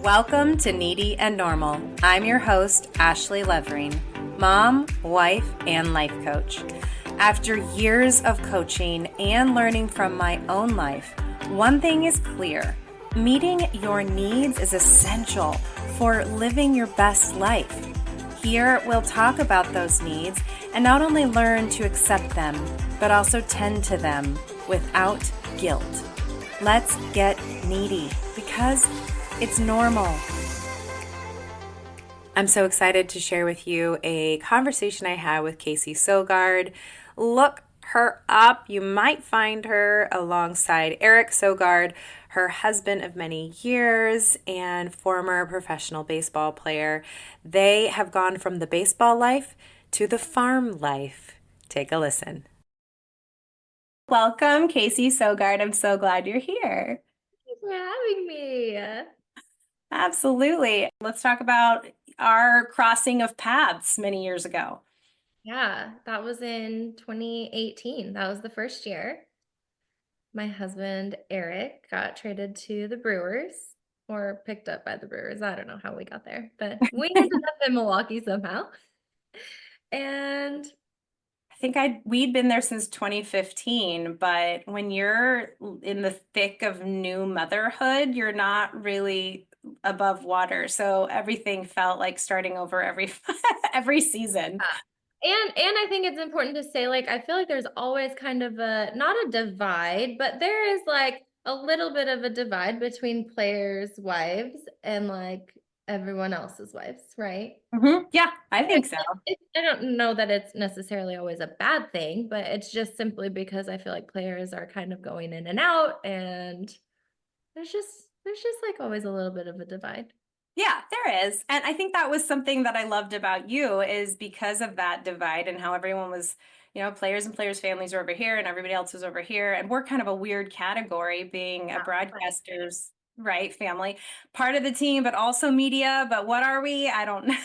Welcome to Needy and Normal. I'm your host, Ashley Levering, mom, wife, and life coach. After years of coaching and learning from my own life, one thing is clear. Meeting your needs is essential for living your best life. Here, we'll talk about those needs and not only learn to accept them, but also tend to them without guilt. Let's get needy because it's normal. I'm so excited to share with you a conversation I had with Kaycee Sogard. Look her up. You might find her alongside Eric Sogard, her husband of many years and former professional baseball player. They have gone from the baseball life to the farm life. Take a listen. Welcome, Kaycee Sogard. I'm so glad you're here. Thank you for having me. Absolutely. Let's talk about our crossing of paths many years ago. Yeah, that was in 2018. That was the first year. My husband, Eric, got traded to the Brewers or picked up by the Brewers. I don't know how we got there, but we ended up in Milwaukee somehow. And I think we'd been there since 2015, but when you're in the thick of new motherhood, you're not really above water. So everything felt like starting over every season. I think it's important to say, like, I feel like there's always kind of not a divide, but there is like a little bit of a divide between players' wives and like everyone else's wives, right? Mm-hmm. Yeah, I think so. I don't know that it's necessarily always a bad thing, but it's just simply because I feel like players are kind of going in and out, and there's just like always a little bit of a divide. Yeah, there is. And I think that was something that I loved about you is because of that divide and how everyone was, players and players' families are over here and everybody else was over here. And we're kind of a weird category being a broadcaster's right family, part of the team, but also media. But what are we? I don't know.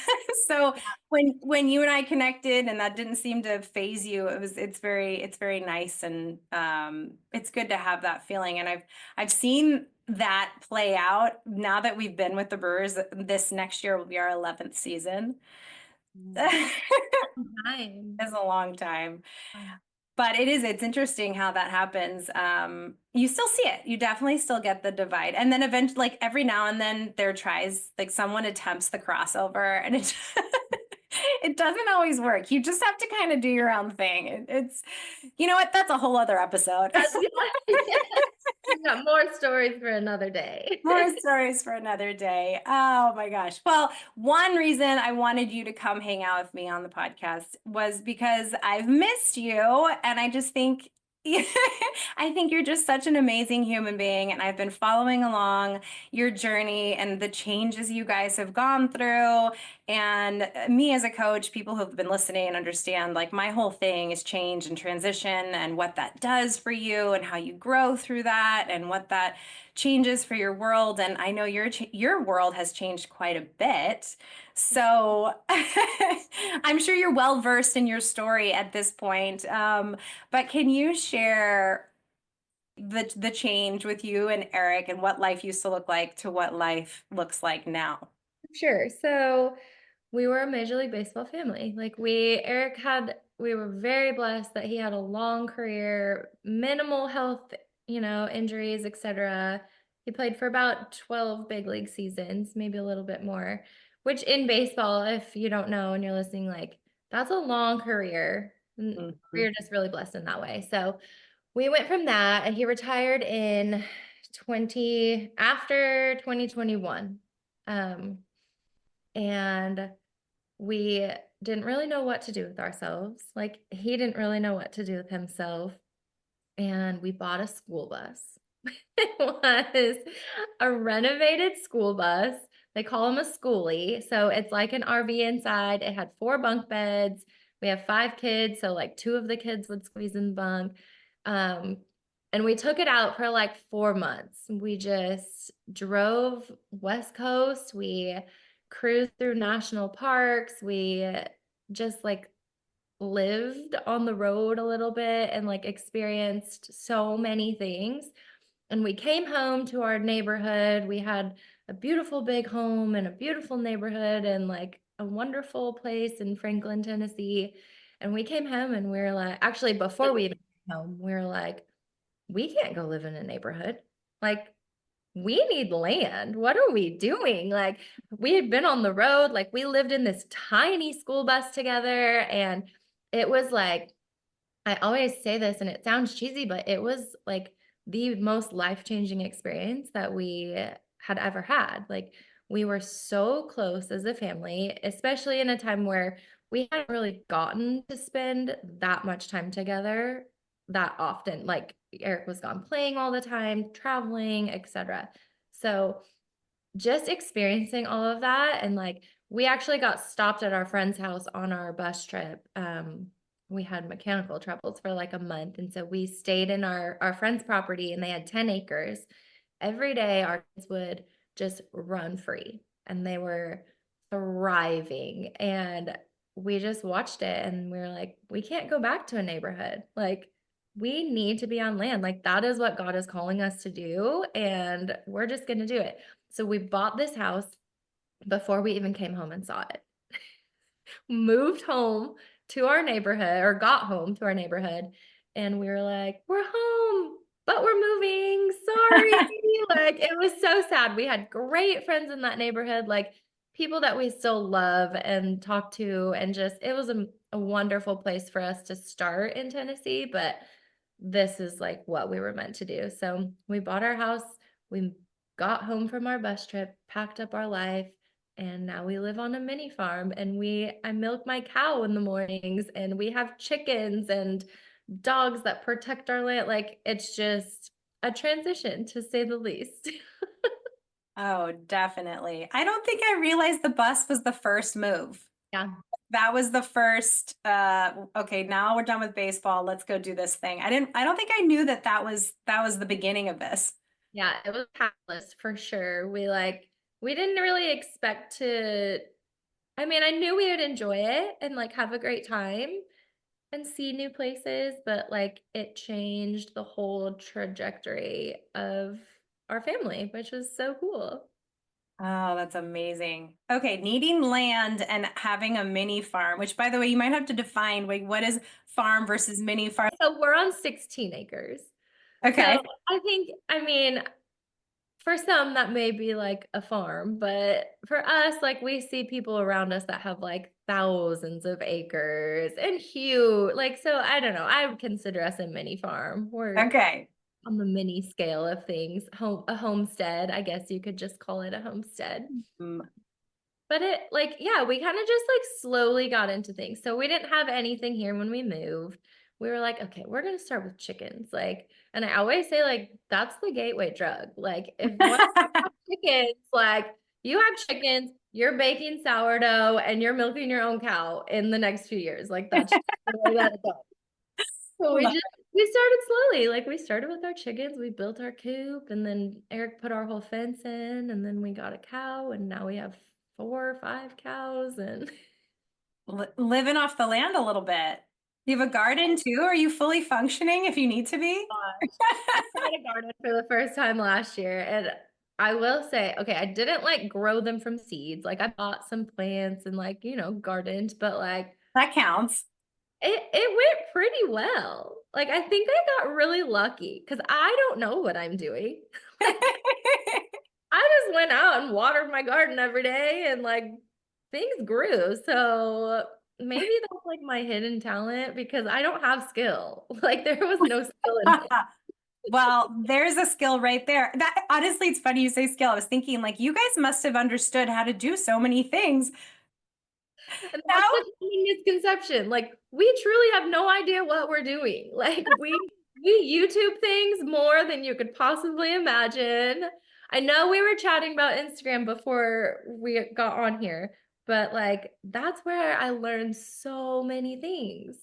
So when you and I connected and that didn't seem to phase you, it's very nice and it's good to have that feeling. And I've seen that play out now that we've been with the Brewers. This next year will be our 11th season. Time. It's a long time, but it's interesting how that happens. You still see it. You definitely still get the divide. And then eventually, like every now and then there tries, like someone attempts the crossover and it, it doesn't always work. You just have to kind of do your own thing. It's, you know what? That's a whole other episode. We've got more stories for another day. More stories for another day. Oh my gosh. Well, one reason I wanted you to come hang out with me on the podcast was because I've missed you and I just think I think you're just such an amazing human being and I've been following along your journey and the changes you guys have gone through. And me as a coach, people who've been listening and understand like my whole thing is change and transition and what that does for you and how you grow through that and what that changes for your world. And I know your world has changed quite a bit. So I'm sure you're well versed in your story at this point. But can you share the change with you and Eric and what life used to look like to what life looks like now? Sure. So we were a Major League Baseball family. Like we were very blessed that he had a long career, minimal health, injuries, etc. He played for about 12 big league seasons, maybe a little bit more, which in baseball, if you don't know and you're listening, like that's a long career. We're just really blessed in that way. So we went from that and he retired in after 2021. And we didn't really know what to do with ourselves. Like he didn't really know what to do with himself. And we bought a school bus. It was a renovated school bus. They call them a schoolie. So it's like an RV inside. It had 4 bunk beds. We have 5 kids. So like 2 of the kids would squeeze in the bunk. And we took it out for like 4 months. We just drove West Coast. We cruised through national parks. We just like lived on the road a little bit and like experienced so many things. And we came home to our neighborhood. We had a beautiful big home and a beautiful neighborhood and like a wonderful place in Franklin, Tennessee. And we came home and we were like, actually, before we even came home, we were like, we can't go live in a neighborhood. Like, we need land. What are we doing? Like, we had been on the road, like, we lived in this tiny school bus together. And it was like, I always say this and it sounds cheesy, but it was like the most life-changing experience that we had ever had. Like, we were so close as a family, especially in a time where we hadn't really gotten to spend that much time together that often. Like, Eric was gone playing all the time, traveling, etc. So just experiencing all of that, and like we actually got stopped at our friend's house on our bus trip. We had mechanical troubles for like a month, and so we stayed in our friend's property, and they had 10 acres. Every day our kids would just run free, and they were thriving, and we just watched it, and we were like, we can't go back to a neighborhood. Like, we need to be on land. Like, that is what God is calling us to do, and we're just going to do it. So we bought this house before we even came home and saw it. Moved home to our neighborhood, or got home to our neighborhood, and we were like, we're home, but we're moving. Sorry. Like, it was so sad. We had great friends in that neighborhood, like people that we still love and talk to, and just it was a wonderful place for us to start in Tennessee, but this is like what we were meant to do. So we bought our house, we got home from our bus trip, packed up our life, and now we live on a mini farm, and I milk my cow in the mornings, and we have chickens and dogs that protect our land. Like, it's just a transition, to say the least. Oh, definitely. I don't think I realized the bus was the first move. Yeah. That was the first, okay, now we're done with baseball. Let's go do this thing. I don't think I knew that was the beginning of this. Yeah, it was catalyst for sure. We didn't really expect to, I mean, I knew we would enjoy it and like have a great time and see new places, but like it changed the whole trajectory of our family, which was so cool. Oh, that's amazing. Okay, needing land and having a mini farm, which by the way, you might have to define like what is farm versus mini farm. So we're on 16 acres. Okay. So I mean, for some that may be like a farm, but for us, like we see people around us that have like thousands of acres and huge, like, so I don't know. I would consider us a mini farm. We're Okay. on the mini scale of things. A homestead, I guess you could just call it a homestead. Mm. But it like, yeah, we kind of just like slowly got into things. So we didn't have anything here when we moved. We were like, okay, we're gonna start with chickens. Like, and I always say, like, that's the gateway drug. Like, if one have chickens, like you have chickens, you're baking sourdough and you're milking your own cow in the next few years. Like, that's just the way that it goes. So we started slowly. Like, we started with our chickens, we built our coop, and then Eric put our whole fence in, and then we got a cow, and now we have 4 or 5 cows, and Living off the land a little bit. You have a garden too? Are you fully functioning if you need to be? I tried a garden for the first time last year, and I will say, okay, I didn't like grow them from seeds. Like, I bought some plants and like, gardened, but like That counts. it went pretty well. Like, I think I got really lucky because I don't know what I'm doing. I just went out and watered my garden every day, and like things grew. So maybe that's like my hidden talent, because I don't have skill. Like, there was no skill in it. Well, there's a skill right there. That honestly, it's funny you say skill. I was thinking like you guys must have understood how to do so many things. And Now, that's the common misconception. Like, we truly have no idea what we're doing. Like, we YouTube things more than you could possibly imagine. I know we were chatting about Instagram before we got on here, but like that's where I learned so many things.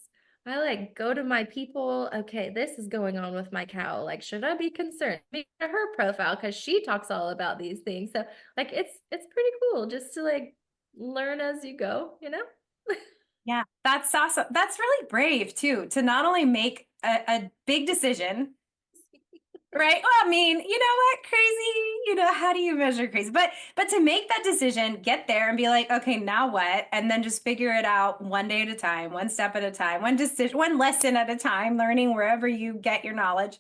I like go to my people, okay, this is going on with my cow. Like, should I be concerned? Maybe to her profile because she talks all about these things. So like it's pretty cool just to like learn as you go, you know? yeah, that's awesome. That's really brave too, to not only make a big decision Right. Well, I mean, you know what? Crazy. How do you measure crazy? But to make that decision, get there and be like, okay, now what? And then just figure it out one day at a time, one step at a time, one decision, one lesson at a time, learning wherever you get your knowledge.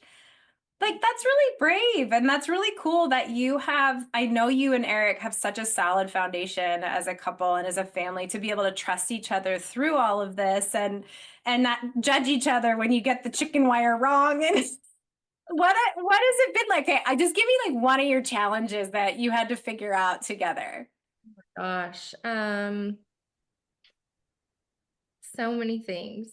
Like that's really brave and that's really cool that you have. I know you and Eric have such a solid foundation as a couple and as a family to be able to trust each other through all of this and not judge each other when you get the chicken wire wrong. And what has it been like? Hey, I just give me like one of your challenges that you had to figure out together. Gosh, so many things.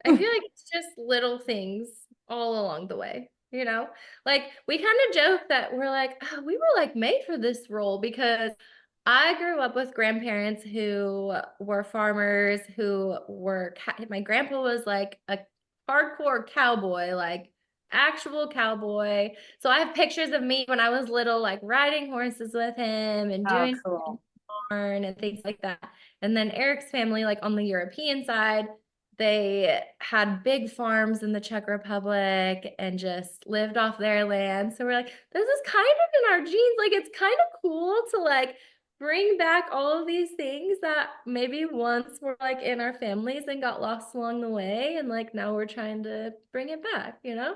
I feel like it's just little things all along the way, you know? Like we kind of joke that we're like, oh, we were like made for this role because I grew up with grandparents who were farmers, my grandpa was like a hardcore cowboy, like actual cowboy. So I have pictures of me when I was little, like riding horses with him and Oh, doing cool. barn and things like that. And then Eric's family, like on the European side, they had big farms in the Czech Republic and just lived off their land. So we're like, this is kind of in our genes. Like it's kind of cool to like bring back all of these things that maybe once were like in our families and got lost along the way. And like now we're trying to bring it back, you know?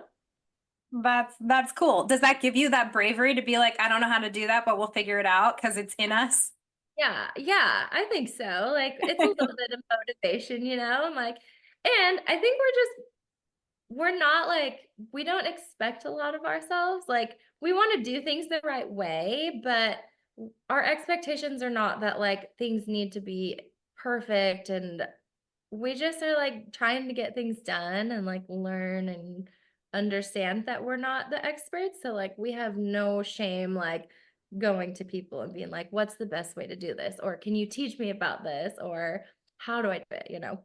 That's cool. Does that give you that bravery to be like, I don't know how to do that, but we'll figure it out because it's in us? Yeah, yeah, I think so. Like it's a little bit of motivation, you know? And I think we're not like we don't expect a lot of ourselves. Like we want to do things the right way, but our expectations are not that like things need to be perfect and we just are like trying to get things done and like learn and understand that we're not the experts. So like we have no shame like going to people and being like, what's the best way to do this? Or can you teach me about this? Or how do I do it? You know?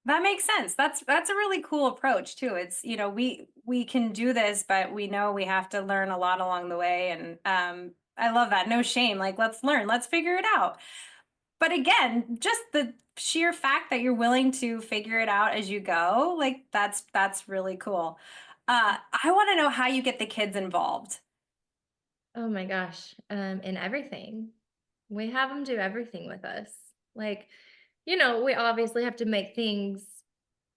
That makes sense. That's a really cool approach too. It's, we can do this, but we know we have to learn a lot along the way. And I love that. No shame. Like, let's learn, let's figure it out. But again, just the sheer fact that you're willing to figure it out as you go, like that's really cool. I want to know how you get the kids involved. Oh my gosh, in everything. We have them do everything with us. Like, we obviously have to make things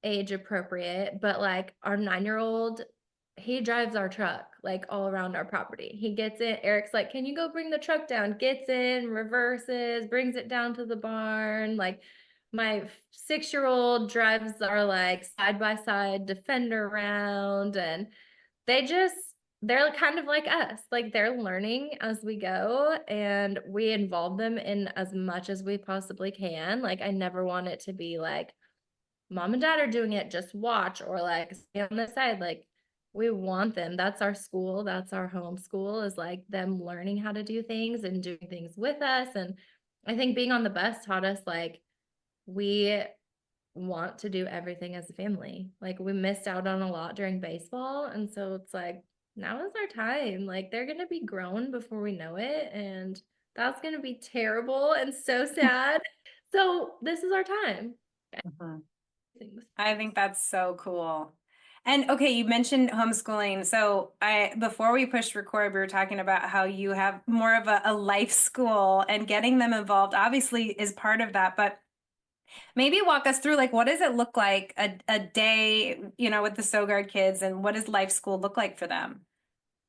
age appropriate, but like our 9-year-old, he drives our truck like all around our property. He gets in, Eric's like, can you go bring the truck down? Gets in, reverses, brings it down to the barn. Like my 6-year-old drives our like side by side Defender around and they just they're kind of like us. Like they're learning as we go and we involve them in as much as we possibly can. Like I never want it to be like mom and dad are doing it, just watch or like stay on the side. Like we want them. That's our school. That's our homeschool is like them learning how to do things and doing things with us. And I think being on the bus taught us like we want to do everything as a family. Like we missed out on a lot during baseball. And so it's like, now is our time. Like they're going to be grown before we know it. And that's going to be terrible and so sad. So this is our time. Mhm. Things. I think that's so cool. And okay, you mentioned homeschooling. So before we pushed record, we were talking about how you have more of a life school and getting them involved obviously is part of that. But maybe walk us through like what does it look like a day, with the Sogard kids and what does life school look like for them?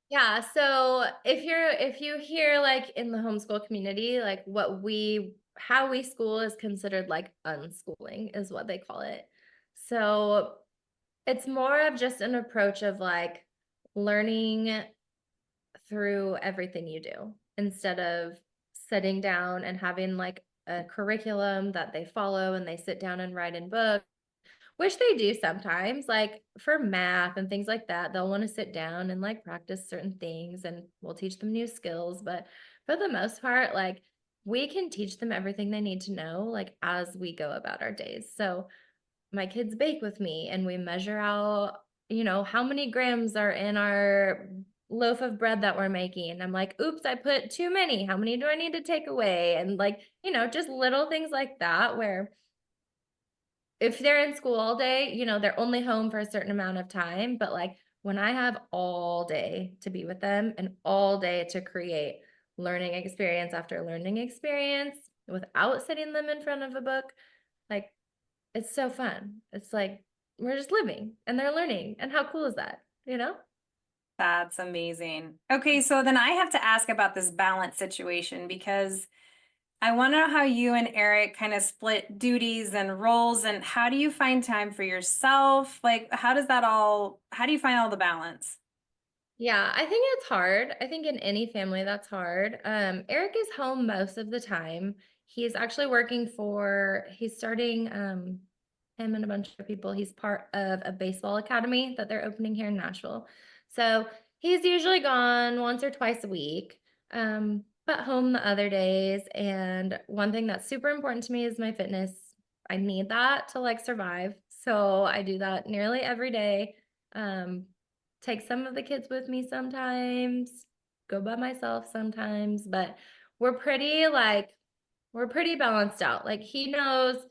Yeah, so if you hear like in the homeschool community, like how we school is considered like unschooling is what they call it. So it's more of just an approach of like learning through everything you do instead of sitting down and having like a curriculum that they follow and they sit down and write in books, which they do sometimes, like for math and things like that. They'll want to sit down and like practice certain things and we'll teach them new skills. But for the most part, like we can teach them everything they need to know, like as we go about our days. So my kids bake with me and we measure out, how many grams are in our loaf of bread that we're making. And I'm like, oops, I put too many. How many do I need to take away? And like, just little things like that where if they're in school all day, they're only home for a certain amount of time. But like when I have all day to be with them and all day to create learning experience after learning experience without sitting them in front of a book, like it's so fun. It's like we're just living and they're learning. And how cool is that? You know? That's amazing. Okay, so then I have to ask about this balance situation because I want to know how you and Eric kind of split duties and roles, and how do you find time for yourself? Like, how do you find all the balance? Yeah, I think it's hard. I think in any family that's hard. Eric is home most of the time. He's actually he's starting him and a bunch of people. He's part of a baseball academy that they're opening here in Nashville. So he's usually gone once or twice a week, but home the other days. And one thing that's super important to me is my fitness. I need that to like survive. So I do that nearly every day. Um, take some of the kids with me sometimes, go by myself sometimes, but we're pretty balanced out. Like he knows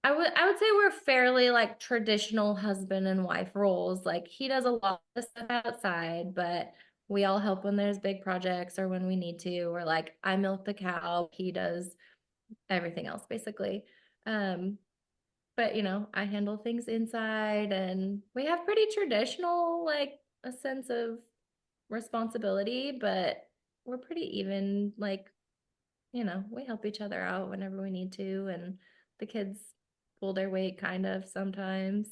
I would say we're fairly like traditional husband and wife roles. Like he does a lot of stuff outside, but we all help when there's big projects or when we need to, or like I milk the cow, he does everything else basically. Um, but I handle things inside and we have pretty traditional, like a sense of responsibility, but we're pretty even, like, we help each other out whenever we need to, and the kids pull their weight kind of sometimes.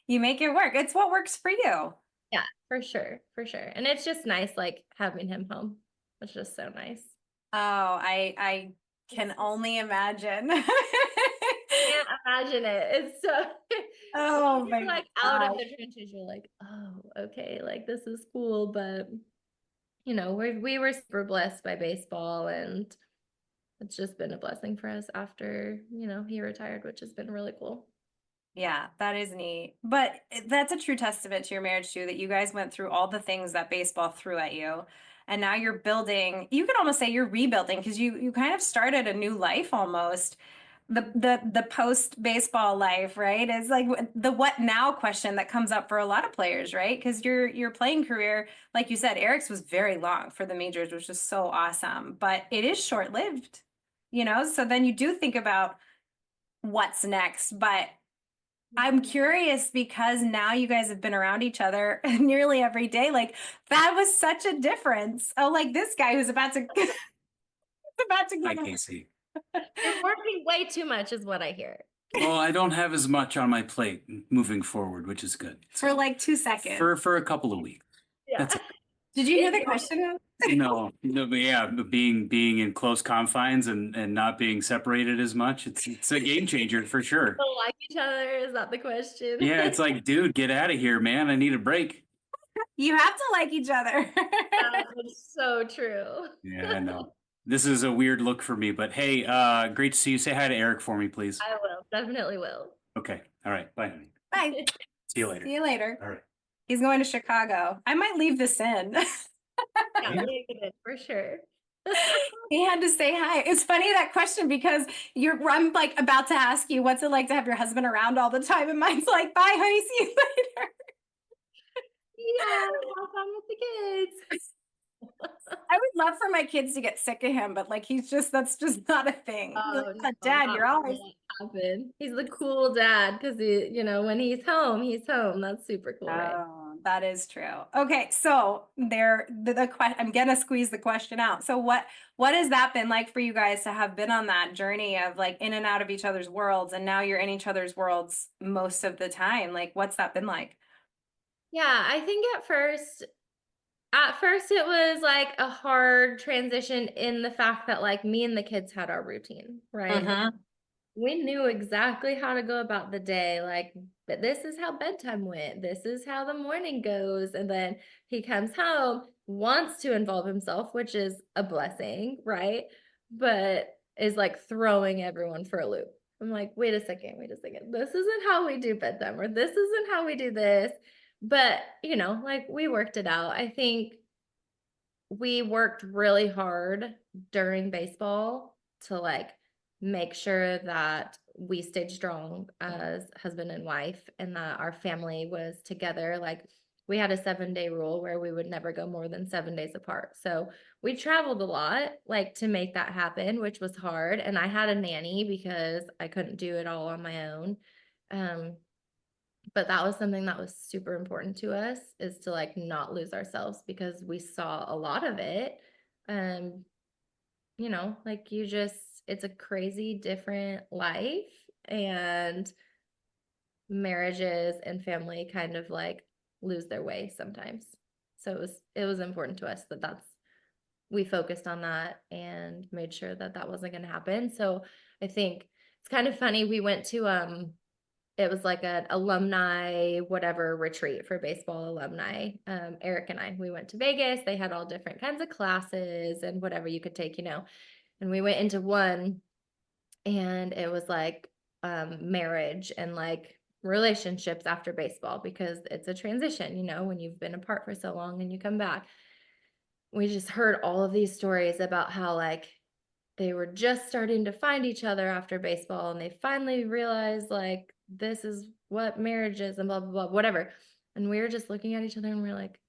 You make it work. It's what works for you. Yeah, for sure, for sure. And it's just nice, like having him home. It's just so nice. Oh, I can only imagine. Can't imagine it. It's so Oh you're my like out of gosh. the trenches. You're like, oh, okay, like this is cool, but we were super blessed by baseball, and it's just been a blessing for us after, he retired, which has been really cool. Yeah, that is neat. But that's a true testament to your marriage too, that you guys went through all the things that baseball threw at you. And now you're building, you could almost say you're rebuilding because you kind of started a new life almost. The post baseball life, right? Is like the what now question that comes up for a lot of players, right? Because your playing career, like you said, Eric's was very long for the majors, which is so awesome, but it is short-lived, so then you do think about what's next. But I'm curious because now you guys have been around each other nearly every day. Like that was such a difference. Oh, like this guy who's about to about to Hi, get Kaycee. You're working way too much, is what I hear. Well, I don't have as much on my plate moving forward, which is good. for like 2 seconds. For a couple of weeks. Yeah. That's Did you hear the It's- question? no, but yeah, but being in close confines and not being separated as much, it's a game changer for sure. Don't like each other? Is that the question? Yeah, it's like, dude, get out of here, man. I need a break. You have to like each other. That is so true. Yeah, I know. This is a weird look for me, but hey, great to see you. Say hi to Eric for me, please. I will, definitely will. Okay. All right. Bye, honey. Bye. See you later. See you later. All right. He's going to Chicago. I might leave this in. Yeah, leave it in, for sure. He had to say hi. It's funny that question because I'm like about to ask you, what's it like to have your husband around all the time? And mine's like, bye, honey, see you later. Yeah, have fun with the kids. I would love for my kids to get sick of him, but like that's just not a thing. Oh, Like, no, Dad, not you're always gonna happen. He's the cool dad because when he's home, he's home. That's super cool, right? Oh, that is true. Okay, so I'm gonna squeeze the question out. So what has that been like for you guys to have been on that journey of like in and out of each other's worlds, and now you're in each other's worlds most of the time? Like, what's that been like? Yeah, I think at first it was like a hard transition in the fact that like me and the kids had our routine, right? Like, we knew exactly how to go about the day. Like, but this is how bedtime went. This is how the morning goes. And then he comes home, wants to involve himself, which is a blessing, right? But is like throwing everyone for a loop. I'm like, wait a second, wait a second. This isn't how we do bedtime, or this isn't how we do this. But, like we worked it out. I think we worked really hard during baseball to like make sure that we stayed strong as husband and wife and that our family was together. Like we had a 7-day rule where we would never go more than 7 days apart. So we traveled a lot, like to make that happen, which was hard. And I had a nanny because I couldn't do it all on my own. But that was something that was super important to us, is to like not lose ourselves, because we saw a lot of it. Like it's a crazy different life, and marriages and family kind of like lose their way sometimes. So it was important to us that we focused on that and made sure that that wasn't going to happen. So I think it's kind of funny. We went to it was like an alumni whatever retreat for baseball alumni. Eric and we went to Vegas. They had all different kinds of classes and whatever you could take, and we went into one, and it was like marriage and like relationships after baseball, because it's a transition, when you've been apart for so long and you come back. We just heard all of these stories about how like they were just starting to find each other after baseball, and they finally realized like this is what marriage is, and blah blah blah, whatever. And we were just looking at each other, and we're like,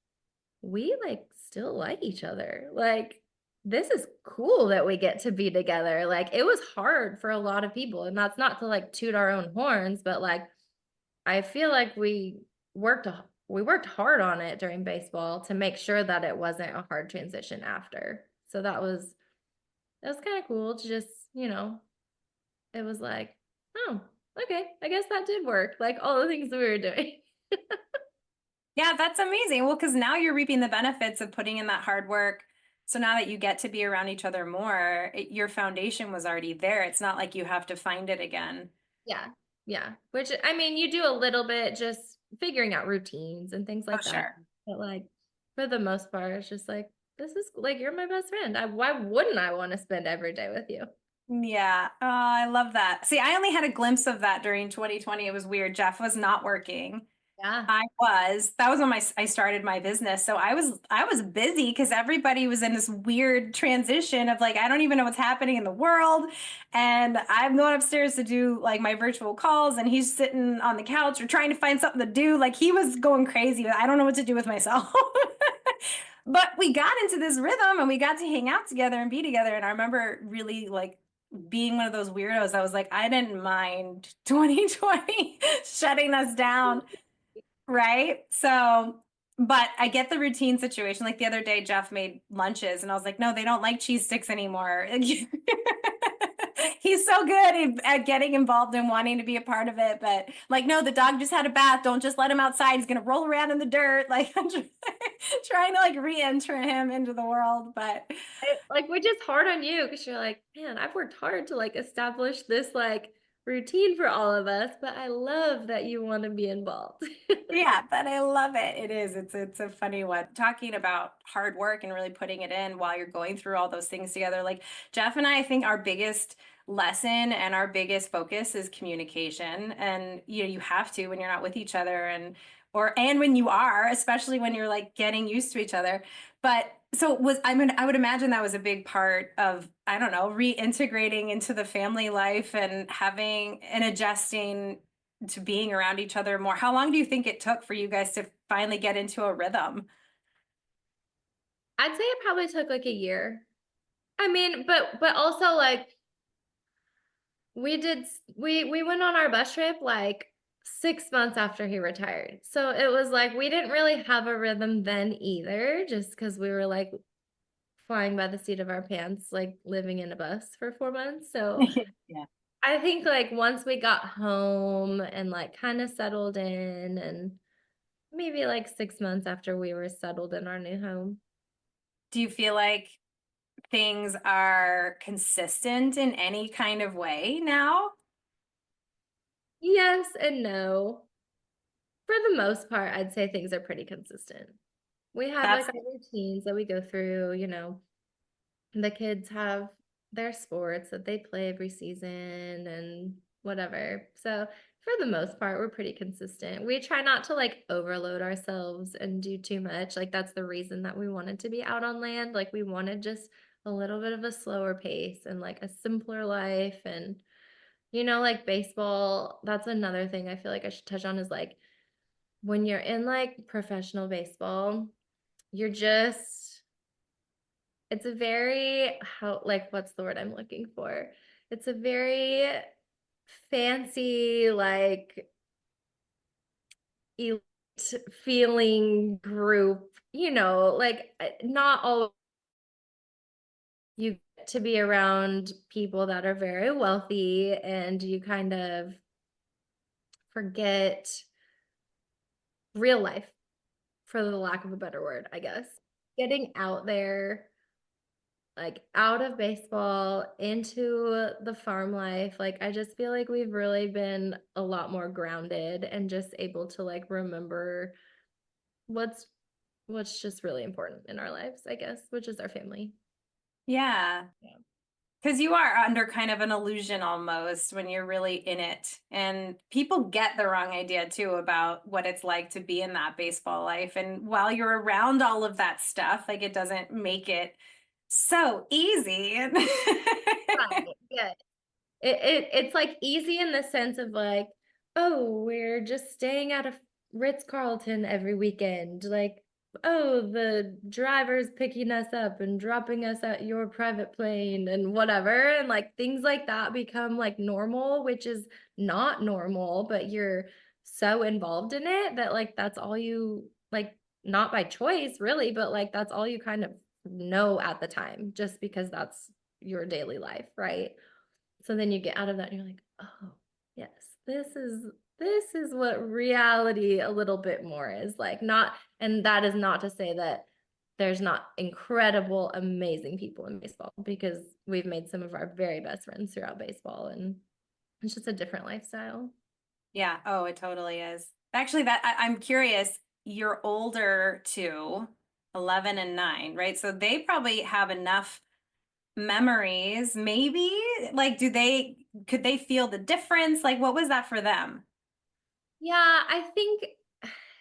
we like still like each other. Like, this is cool that we get to be together. Like, it was hard for a lot of people, and that's not to like toot our own horns, but like I feel like worked we worked hard on it during baseball to make sure that it wasn't a hard transition after. So that was kind of cool to just, it was like, oh, okay, I guess that did work. Like all the things that we were doing. Yeah, that's amazing. Well, because now you're reaping the benefits of putting in that hard work. So now that you get to be around each other more, your foundation was already there. It's not like you have to find it again. Yeah. Yeah. Which, I mean, you do a little bit just figuring out routines and things like Oh, that. sure. But like for the most part, it's just like, this is like, you're my best friend. Why wouldn't I want to spend every day with you? Yeah. Oh, I love that. See, I only had a glimpse of that during 2020. It was weird. Jeff was not working. Yeah. That was when I started my business. So I was busy because everybody was in this weird transition of like, I don't even know what's happening in the world. And I'm going upstairs to do like my virtual calls, and he's sitting on the couch or trying to find something to do. Like he was going crazy. I don't know what to do with myself. But we got into this rhythm and we got to hang out together and be together. And I remember really like being one of those weirdos. I was like, I didn't mind 2020 shutting us down. Right. So, but I get the routine situation. Like the other day, Jeff made lunches, and I was like, no, they don't like cheese sticks anymore. He's so good at getting involved and wanting to be a part of it. But like, no, the dog just had a bath. Don't just let him outside. He's going to roll around in the dirt. Like, I'm trying to like re-enter him into the world. But Which is hard on you, because you're like, man, I've worked hard to like establish this like routine for all of us, but I love that you want to be involved. yeah, but I love it. It is. It's a funny one. Talking about hard work and really putting it in while you're going through all those things together. Like Jeff and I think our biggest lesson and our biggest focus is communication. And you have to when you're not with each other, and when you are, especially when you're like getting used to each other. But so I would imagine that was a big part of, I don't know, reintegrating into the family life and having and adjusting to being around each other more. How long do you think it took for you guys to finally get into a rhythm? I'd say it probably took like a year. I mean, but also like we went on our bus trip like 6 months after he retired. So it was like we didn't really have a rhythm then either, just because we were like flying by the seat of our pants, like living in a bus for 4 months. So Yeah. I think like once we got home and like kind of settled in, and maybe like 6 months after we were settled in our new home. Do you feel like things are consistent in any kind of way now? Yes and no. For the most part, I'd say things are pretty consistent. We have like That's our routines that we go through, the kids have their sports that they play every season and whatever. So for the most part, we're pretty consistent. We try not to like overload ourselves and do too much. Like that's the reason that we wanted to be out on land. Like we wanted just a little bit of a slower pace and like a simpler life. And like baseball, that's another thing I feel like I should touch on, is like when you're in like professional baseball, you're just, it's a very, how, like, what's the word I'm looking for? It's a very fancy, like, elite feeling group, like not all, you get to be around people that are very wealthy and you kind of forget real life, for the lack of a better word, I guess. Getting out there, like out of baseball into the farm life, like I just feel like we've really been a lot more grounded and just able to like remember what's just really important in our lives, I guess, which is our family. Yeah. Yeah. Because you are under kind of an illusion almost when you're really in it. And people get the wrong idea too about what it's like to be in that baseball life. And while you're around all of that stuff, like it doesn't make it so easy. Right. Yeah. It's like easy in the sense of like, oh, we're just staying at a Ritz-Carlton every weekend. Like, oh, the driver's picking us up and dropping us at your private plane and whatever. And like things like that become like normal, which is not normal, but you're so involved in it that like that's all you like, not by choice really, but like that's all you kind of know at the time, just because that's your daily life, right? So then you get out of that and you're like, oh, yes, this is what reality a little bit more is like. Not, and that is not to say that there's not incredible, amazing people in baseball, because we've made some of our very best friends throughout baseball, and it's just a different lifestyle. Yeah. Oh, it totally is. Actually, I'm curious. You're older too, 11 and 9, right? So they probably have enough memories, maybe. Like, could they feel the difference? Like, what was that for them? Yeah, I think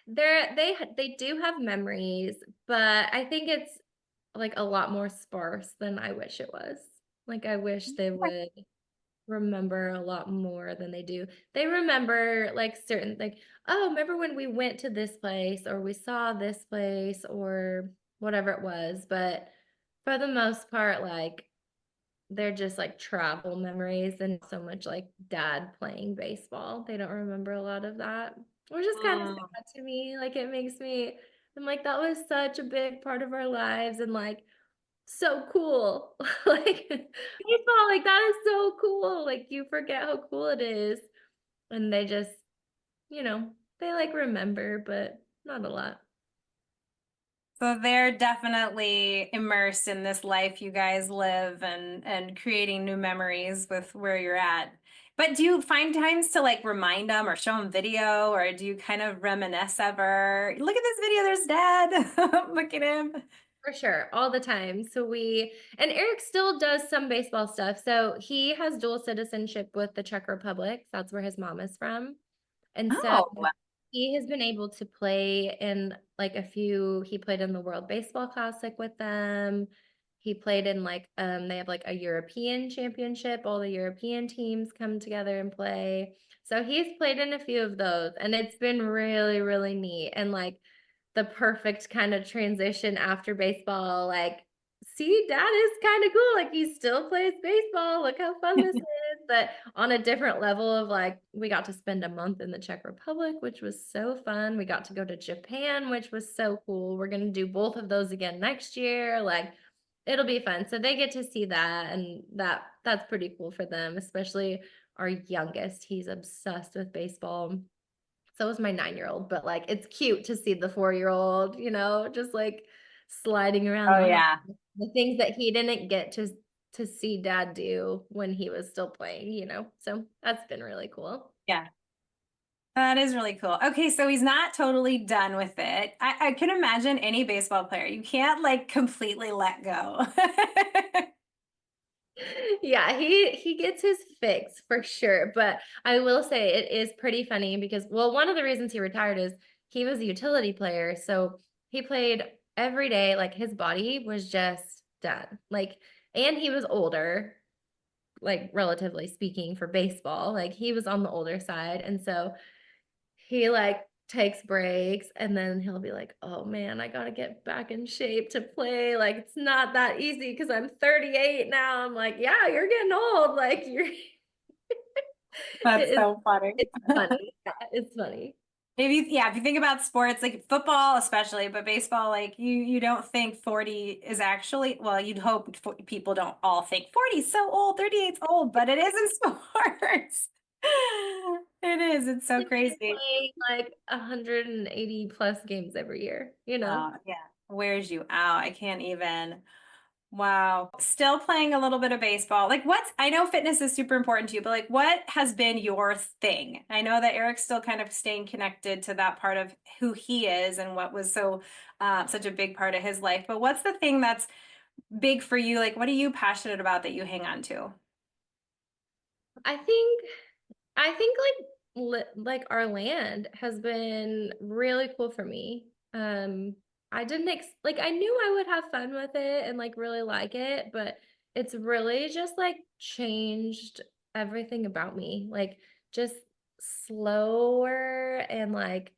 they do have memories, but I think it's like a lot more sparse than I wish it was. Like I wish they would remember a lot more than they do. They remember like certain, like, oh, remember when we went to this place or we saw this place or whatever it was. But for the most part, like they're just like travel memories and so much like dad playing baseball. They don't remember a lot of that, which is kind of Mm. sad to me. Like it makes me, I'm like, that was such a big part of our lives and like so cool. Like baseball, like that is so cool. Like you forget how cool it is. And they just, they like remember, but not a lot. So they're definitely immersed in this life you guys live and creating new memories with where you're at. But do you find times to like remind them or show them video, or do you kind of reminisce ever? Look at this video, there's dad. Look at him. For sure, all the time. And Eric still does some baseball stuff. So he has dual citizenship with the Czech Republic. That's where his mom is from. And so Oh, he has been able to play in like he played in the World Baseball Classic with them. He played in like, they have like a European championship. All the European teams come together and play. So he's played in a few of those and it's been really, really neat. And like the perfect kind of transition after baseball, like, see, dad is kind of cool. Like he still plays baseball. Look how fun this is. But on a different level of like, we got to spend a month in the Czech Republic, which was so fun. We got to go to Japan, which was so cool. We're going to do both of those again next year. Like it'll be fun. So they get to see that. And that's pretty cool for them, especially our youngest. He's obsessed with baseball. So was my 9-year-old, but like it's cute to see the 4-year-old, just like sliding around oh the house. yeah. The things that he didn't get to see dad do when he was still playing. So that's been really cool. Yeah. That is really cool. Okay, so he's not totally done with it. I can imagine any baseball player. You can't like completely let go. Yeah, he gets his fix for sure. But I will say it is pretty funny because, well, one of the reasons he retired is he was a utility player. So he played every day. Like his body was just done. Like, and he was older, like relatively speaking for baseball. Like he was on the older side. And so he like takes breaks, and then he'll be like, "Oh man, I gotta get back in shape to play. Like it's not that easy because I'm 38 now." I'm like, "Yeah, you're getting old. Like you're." That's It is. so funny. It's funny. Yeah, it's funny. If you think about sports, like football especially, but baseball, like you don't think 40 is actually, well, you'd hope people don't all think 40 is so old, 38 is old, but it is in sports. It is. It's so Like, you're crazy. playing like 180 plus games every year, you know? Yeah. Wears you out. I can't even. Wow. Still playing a little bit of baseball. Like I know fitness is super important to you, but like what has been your thing? I know that Eric's still kind of staying connected to that part of who he is and what was such a big part of his life. But what's the thing that's big for you? Like what are you passionate about that you hang on to? I think I think like our land has been really cool for me. I didn't like I knew I would have fun with it and like really like it, but it's really just like changed everything about me. Like just slower and like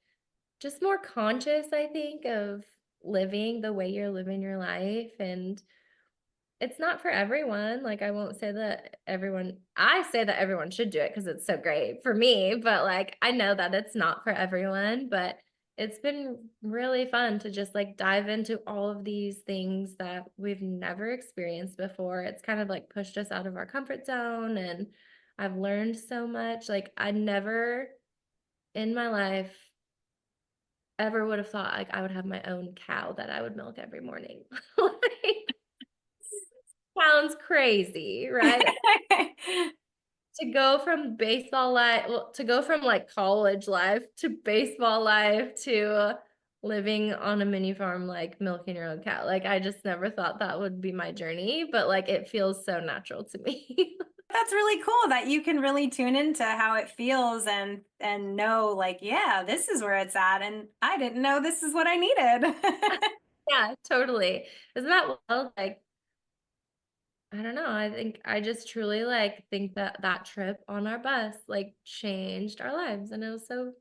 just more conscious, I think, of living the way you're living your life. And it's not for everyone. Like, I won't say that I say that everyone should do it because it's so great for me, but like, I know that it's not for everyone, but it's been really fun to just like dive into all of these things that we've never experienced before. It's kind of like pushed us out of our comfort zone, and I've learned so much. Like, I never in my life ever would have thought like I would have my own cow that I would milk every morning. Like, sounds crazy, right? To go from baseball life, well, to go from like college life to baseball life to living on a mini farm, like milking your own cow. Like I just never thought that would be my journey, but like it feels so natural to me. That's really cool that you can really tune into how it feels and know like, yeah, this is where it's at and I didn't know this is what I needed. Yeah, totally. Isn't that well? Like, I don't know. I think I just truly like think that that trip on our bus like changed our lives, and it was so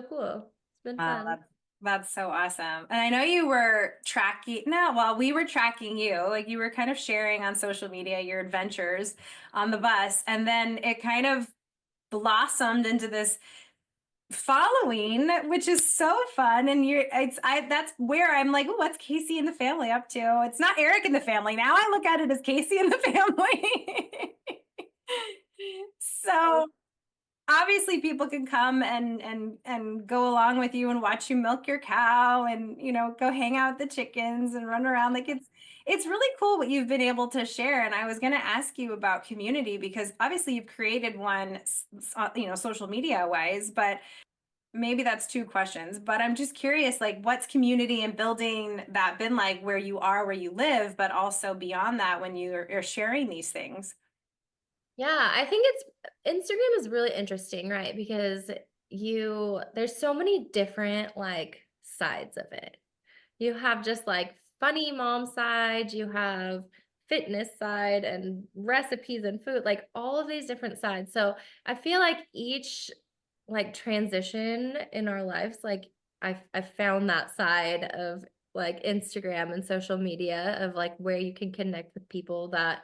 cool. It's been Wow, fun. that's so awesome. And I know you were tracking, no, well, we were tracking you, like you were kind of sharing on social media your adventures on the bus, and then it kind of blossomed into this following, which is so fun. And that's where I'm like, oh, what's Kaycee and the family up to? It's not Eric and the family now. I look at it as Kaycee and the family. So obviously people can come and go along with you and watch you milk your cow and go hang out with the chickens and run around. Like it's really cool what you've been able to share. And I was going to ask you about community because obviously you've created one social media wise, but maybe that's two questions. But I'm just curious, like what's community and building that been like where you are, where you live, but also beyond that when you're sharing these things. Yeah, I think Instagram is really interesting, right? Because there's so many different like sides of it. You have just like funny mom side, you have fitness side and recipes and food, like all of these different sides. So I feel like each like transition in our lives, like I found that side of like Instagram and social media of like where you can connect with people that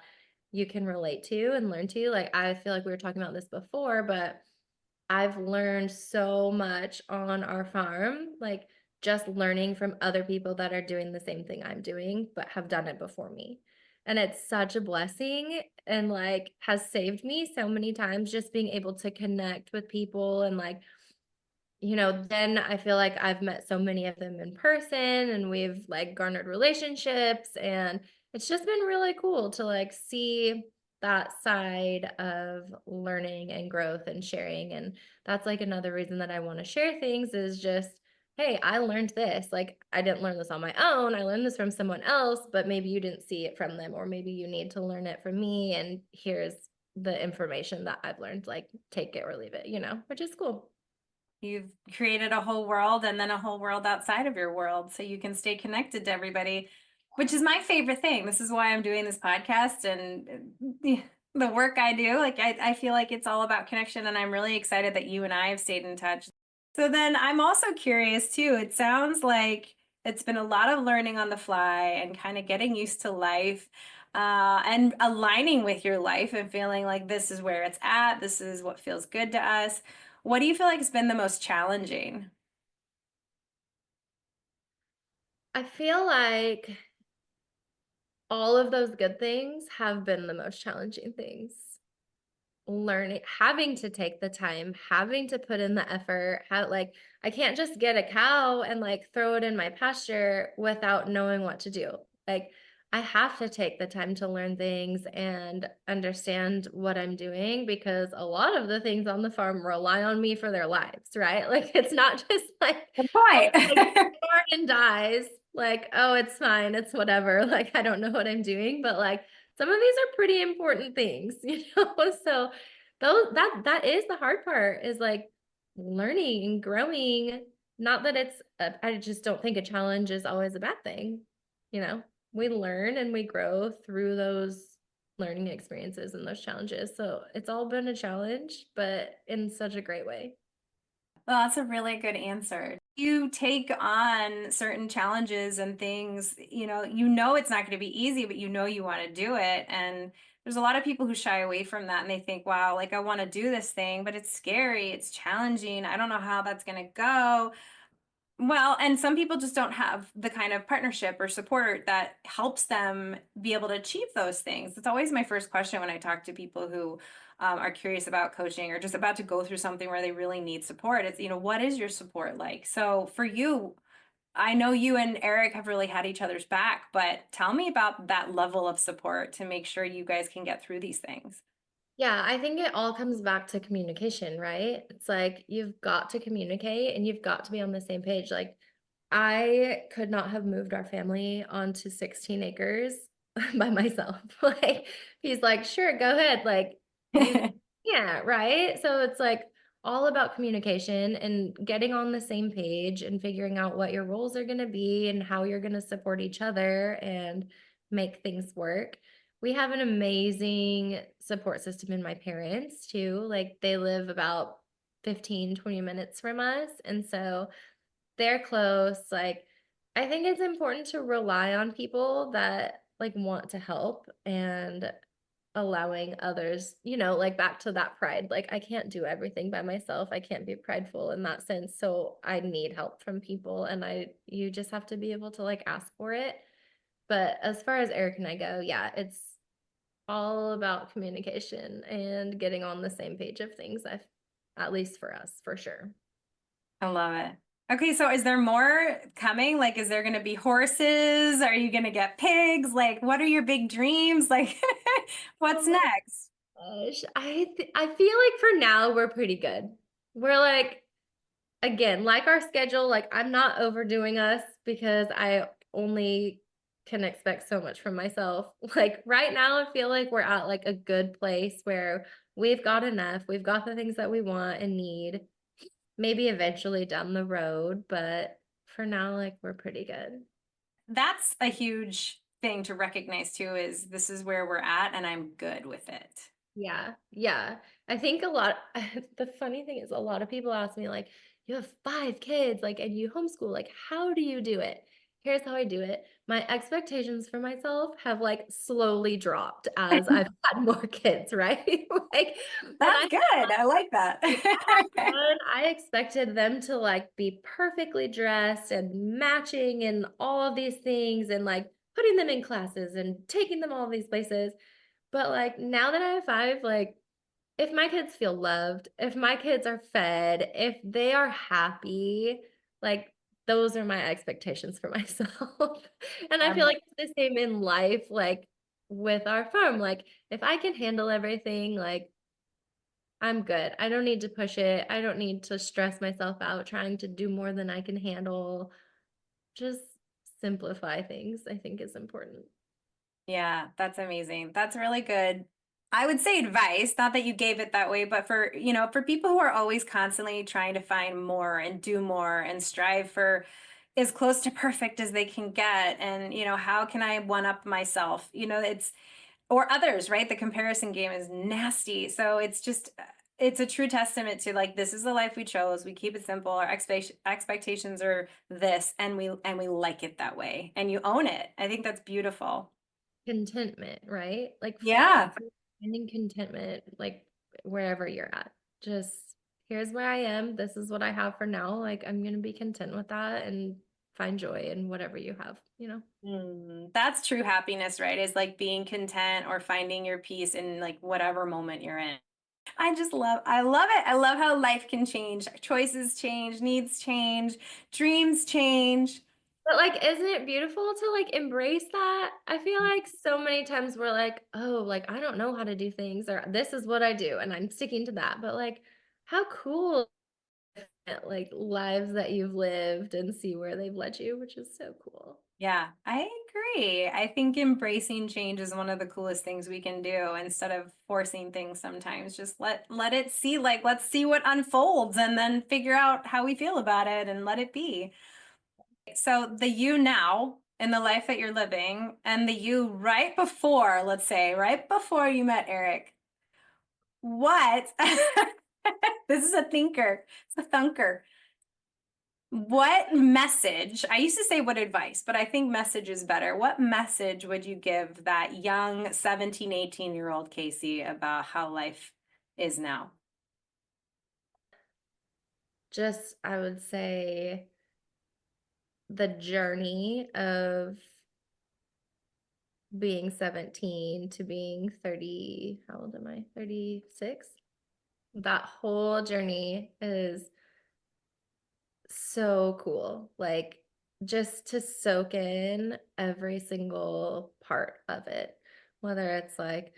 you can relate to and learn to. Like I feel like we were talking about this before, but I've learned so much on our farm, like just learning from other people that are doing the same thing I'm doing, but have done it before me. And it's such a blessing and like has saved me so many times just being able to connect with people and like, then I feel like I've met so many of them in person and we've like garnered relationships, and it's just been really cool to like see that side of learning and growth and sharing. And that's like another reason that I want to share things is just, hey, I learned this. Like I didn't learn this on my own. I learned this from someone else, but maybe you didn't see it from them, or maybe you need to learn it from me. And here's the information that I've learned, like take it or leave it, which is cool. You've created a whole world and then a whole world outside of your world so you can stay connected to everybody, which is my favorite thing. This is why I'm doing this podcast and the work I do. Like I feel like it's all about connection, and I'm really excited that you and I have stayed in touch. So then I'm also curious too. It sounds like it's been a lot of learning on the fly and kind of getting used to life, and aligning with your life and feeling like this is where it's at. This is what feels good to us. What do you feel like has been the most challenging? I feel like all of those good things have been the most challenging things. Learning, having to take the time, having to put in the effort, how like I can't just get a cow and like throw it in my pasture without knowing what to do. Like I have to take the time to learn things and understand what I'm doing because a lot of the things on the farm rely on me for their lives, right? Like it's not just like, Good oh, point. like garden dies, like, oh, it's fine, it's whatever. Like I don't know what I'm doing, but like some of these are pretty important things, you know? So that is the hard part is like learning and growing. Not that I just don't think a challenge is always a bad thing. You know, we learn and we grow through those learning experiences and those challenges. So it's all been a challenge, but in such a great way. Well, that's a really good answer. You take on certain challenges and things, it's not going to be easy, but you want to do it. And there's a lot of people who shy away from that and they think, wow, like I want to do this thing, but it's scary, it's challenging. I don't know how that's going to go. Well, and some people just don't have the kind of partnership or support that helps them be able to achieve those things. It's always my first question when I talk to people who are curious about coaching or just about to go through something where they really need support. It's, what is your support like? So for you, I know you and Eric have really had each other's back, but tell me about that level of support to make sure you guys can get through these things. Yeah, I think it all comes back to communication, right? It's like you've got to communicate and you've got to be on the same page. Like I could not have moved our family onto 16 acres by myself. Like he's like, "Sure, go ahead." Like you yeah, right? So it's like all about communication and getting on the same page and figuring out what your roles are going to be and how you're going to support each other and make things work. We have an amazing support system in my parents too. Like they live about 15, 20 minutes from us. And so they're close. Like I think it's important to rely on people that like want to help and allowing others, like back to that pride. Like I can't do everything by myself. I can't be prideful in that sense. So I need help from people and you just have to be able to like ask for it. But as far as Eric and I go, yeah, it's all about communication and getting on the same page of things, at least for us, for sure. I love it. Okay, so is there more coming? Like, is there going to be horses? Are you going to get pigs? Like, what are your big dreams? Like, what's Oh next? my gosh. I feel like for now we're pretty good. We're like, again, like our schedule, like I'm not overdoing us because I only can expect so much from myself. Like right now, I feel like we're at like a good place where we've got enough. We've got the things that we want and need. Maybe eventually down the road, but for now, like we're pretty good. That's a huge thing to recognize too, is this is where we're at and I'm good with it. Yeah, yeah. I think a lot, the funny thing is a lot of people ask me like, you have 5 kids, like, and you homeschool, like, how do you do it? Here's how I do it. My expectations for myself have like slowly dropped as I've had more kids, right? Like when That's I good. I like that. one, I expected them to like be perfectly dressed and matching and all of these things and like putting them in classes and taking them all these places. But like now that I have 5, like if my kids feel loved, if my kids are fed, if they are happy, like those are my expectations for myself. And I feel like it's the same in life, like with our farm. Like if I can handle everything, like I'm good. I don't need to push it. I don't need to stress myself out trying to do more than I can handle. Just simplify things, I think is important. Yeah, that's amazing. That's really good. I would say advice, not that you gave it that way, but for people who are always constantly trying to find more and do more and strive for as close to perfect as they can get. And, how can I one up myself? Or others, right? The comparison game is nasty. So it's just, it's a true testament to like, this is the life we chose. We keep it simple. Our expectations are this, and we like it that way. And you own it. I think that's beautiful. Contentment, right? Like Yeah. finding contentment, like wherever you're at. Just here's where I am. This is what I have for now. Like I'm gonna be content with that and find joy in whatever you have, you know? That's true happiness, right? Is like being content or finding your peace in like whatever moment you're in. I love it. I love how life can change. Choices change, needs change, dreams change. But like, isn't it beautiful to like embrace that? I feel like so many times we're like, oh, like I don't know how to do things, or this is what I do, and I'm sticking to that. But like, how cool, like lives that you've lived and see where they've led you, which is so cool. Yeah, I agree. I think embracing change is one of the coolest things we can do instead of forcing things sometimes. Just let it see, like let's see what unfolds and then figure out how we feel about it and let it be. So the you now in the life that you're living and the you right before, let's say, right before you met Eric, what this is a thinker, it's a thunker. What message, I used to say what advice, but I think message is better. What message would you give that young 17, 18-year-old Kaycee about how life is now? Just, I would say the journey of being 17 to being 30, how old am I? 36. That whole journey is so cool. Like just to soak in every single part of it, whether it's like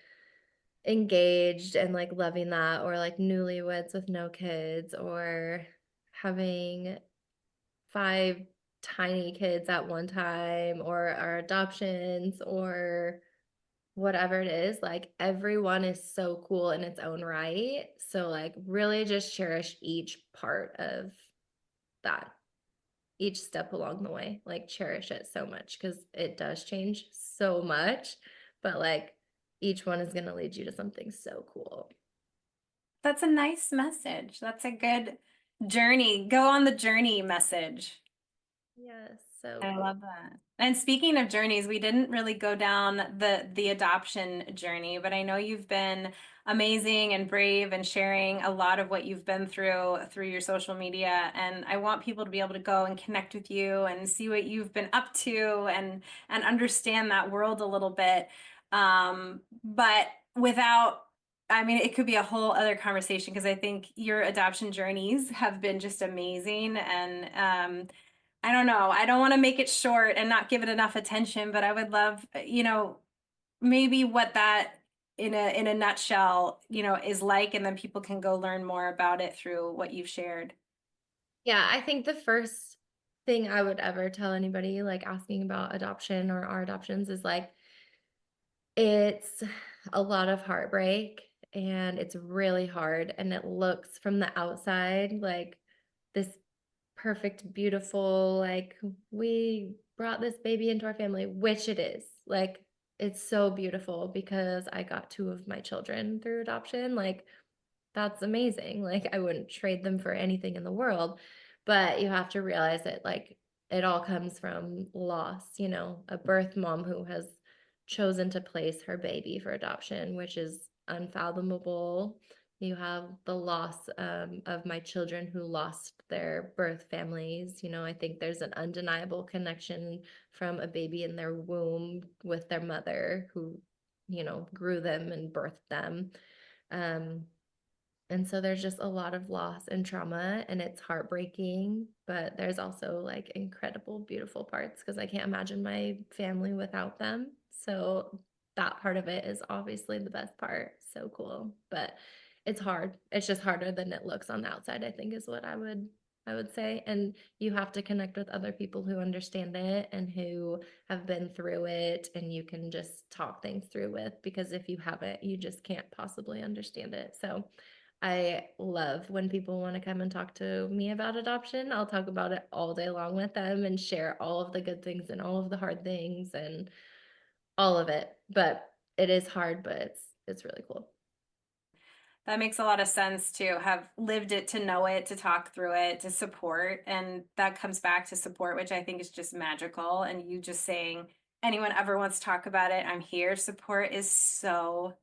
engaged and like loving that, or like newlyweds with no kids, or having 5 tiny kids at one time, or our adoptions, or whatever it is. Like everyone is so cool in its own right. So like really just cherish each part of that, each step along the way. Like cherish it so much because it does change so much, but like each one is going to lead you to something so cool. That's a nice message. That's a good journey. Go on the journey message. Yes, so I cool. love that. And speaking of journeys, we didn't really go down the adoption journey, but I know you've been amazing and brave and sharing a lot of what you've been through your social media. And I want people to be able to go and connect with you and see what you've been up to and understand that world a little bit. But without I mean, it could be a whole other conversation because I think your adoption journeys have been just amazing. And I don't know. I don't want to make it short and not give it enough attention, but I would love, maybe what that in a nutshell, is like, and then people can go learn more about it through what you've shared. Yeah, I think the first thing I would ever tell anybody like asking about adoption or our adoptions is like it's a lot of heartbreak and it's really hard, and it looks from the outside like this perfect, beautiful, like we brought this baby into our family, which it is. Like it's so beautiful because I got 2 of my children through adoption. Like that's amazing. Like I wouldn't trade them for anything in the world. But you have to realize that like it all comes from loss, a birth mom who has chosen to place her baby for adoption, which is unfathomable. You have the loss of my children who lost their birth families. I think there's an undeniable connection from a baby in their womb with their mother who, grew them and birthed them. Um, and so there's just a lot of loss and trauma, and it's heartbreaking, but there's also like incredible, beautiful parts because I can't imagine my family without them. So that part of it is obviously the best part. So cool. But it's hard. It's just harder than it looks on the outside, I think is what I would say. And you have to connect with other people who understand it and who have been through it, and you can just talk things through with, because if you haven't, you just can't possibly understand it. So I love when people want to come and talk to me about adoption. I'll talk about it all day long with them and share all of the good things and all of the hard things and all of it. But it is hard, but it's really cool. That makes a lot of sense to have lived it, to know it, to talk through it, to support. And that comes back to support, which I think is just magical. And you just saying, anyone ever wants to talk about it, I'm here. Support is so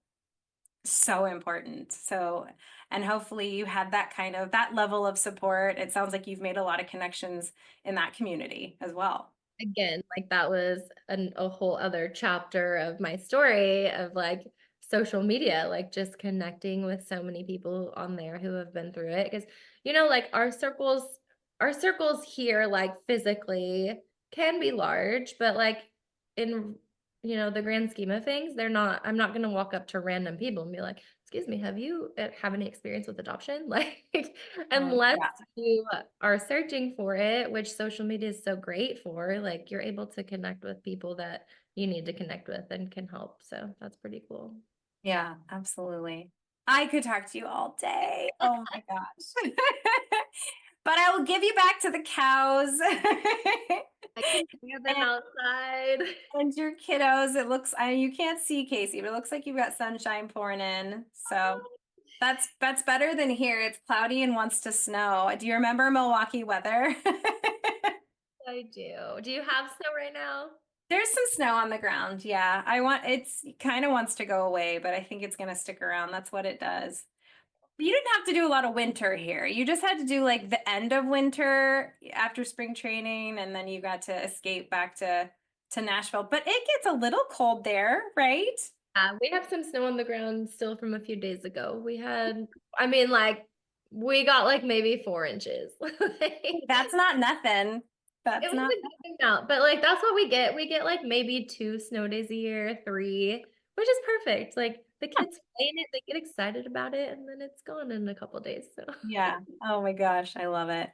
important. So, and hopefully you had that kind of that level of support. It sounds like you've made a lot of connections in that community as well. Again, like that was a whole other chapter of my story of like social media, like just connecting with so many people on there who have been through it. Because, like our circles here, like physically can be large, but like in, the grand scheme of things, I'm not going to walk up to random people and be like, excuse me, have you have any experience with adoption? Like, unless Yeah. you are searching for it, which social media is so great for, like you're able to connect with people that you need to connect with and can help. So that's pretty cool. Yeah, absolutely. I could talk to you all day. Oh my gosh. But I will give you back to the cows I can hear them outside. and your kiddos. It looks, you can't see Kaycee, but it looks like you've got sunshine pouring in. So that's better than here. It's cloudy and wants to snow. Do you remember Milwaukee weather? I do. Do you have snow right now? There's some snow on the ground. Yeah. It's kind of wants to go away, but I think it's going to stick around. That's what it does. You didn't have to do a lot of winter here. You just had to do like the end of winter after spring training, and then you got to escape back to Nashville. But it gets a little cold there, right? We have some snow on the ground still from a few days ago. We got like maybe 4 inches. That's not nothing. It That's was not. a good amount, but like that's what we get. We get like maybe 2 snow days a year, 3, which is perfect. Like the kids play in it, they get excited about it, and then it's gone in a couple days. So Yeah. Oh my gosh, I love it.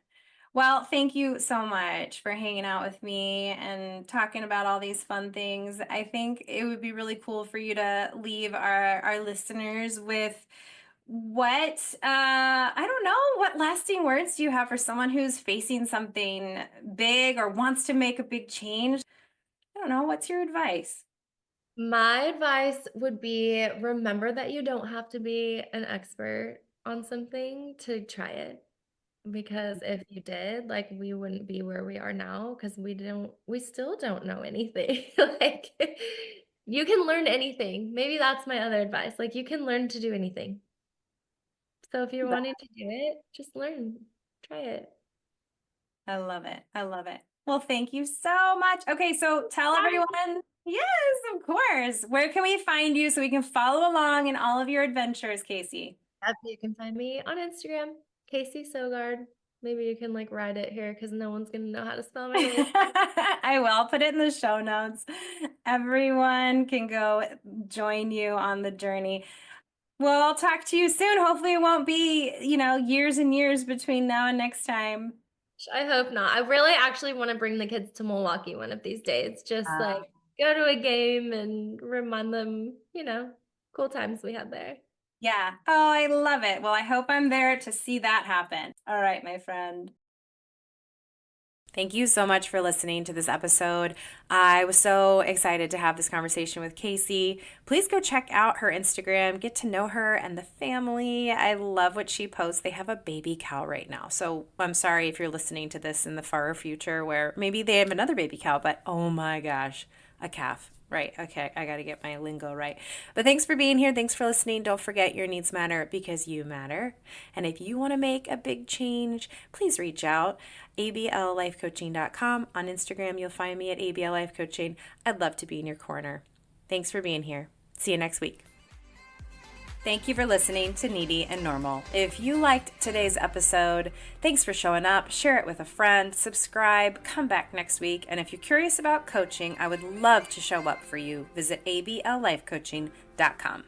Well, thank you so much for hanging out with me and talking about all these fun things. I think it would be really cool for you to leave our listeners with I don't know, what lasting words do you have for someone who's facing something big or wants to make a big change? I don't know, what's your advice? my advice would be remember that you don't have to be an expert on something to try it. Because if you did, like we wouldn't be where we are now because we still don't know anything. Like you can learn anything. Maybe that's my other advice. Like you can learn to do anything. So if you're wanting to do it, just learn. Try it. I love it. I love it. Well, thank you so much. Okay, so tell everyone. Yes, of course. Where can we find you so we can follow along in all of your adventures, Kaycee? You can find me on Instagram, Kaycee Sogard. Maybe you can like write it here because no one's gonna know how to spell my name. I will put it in the show notes. Everyone can go join you on the journey. Well, I'll talk to you soon. Hopefully it won't be, years and years between now and next time. I hope not. I really actually want to bring the kids to Milwaukee one of these days. Just like go to a game and remind them, cool times we had there. Yeah. Oh, I love it. Well, I hope I'm there to see that happen. All right, my friend. Thank you so much for listening to this episode. I was so excited to have this conversation with Kaycee. Please go check out her Instagram, get to know her and the family. I love what she posts. They have a baby cow right now. So I'm sorry if you're listening to this in the far future where maybe they have another baby cow, but oh my gosh, a calf. Right. Okay. I got to get my lingo right. But thanks for being here. Thanks for listening. Don't forget your needs matter because you matter. And if you want to make a big change, please reach out. ablifecoaching.com. On Instagram, you'll find me at ablifecoaching. I'd love to be in your corner. Thanks for being here. See you next week. Thank you for listening to Needy and Normal. If you liked today's episode, thanks for showing up. Share it with a friend, subscribe, come back next week. And if you're curious about coaching, I would love to show up for you. Visit ablifecoaching.com.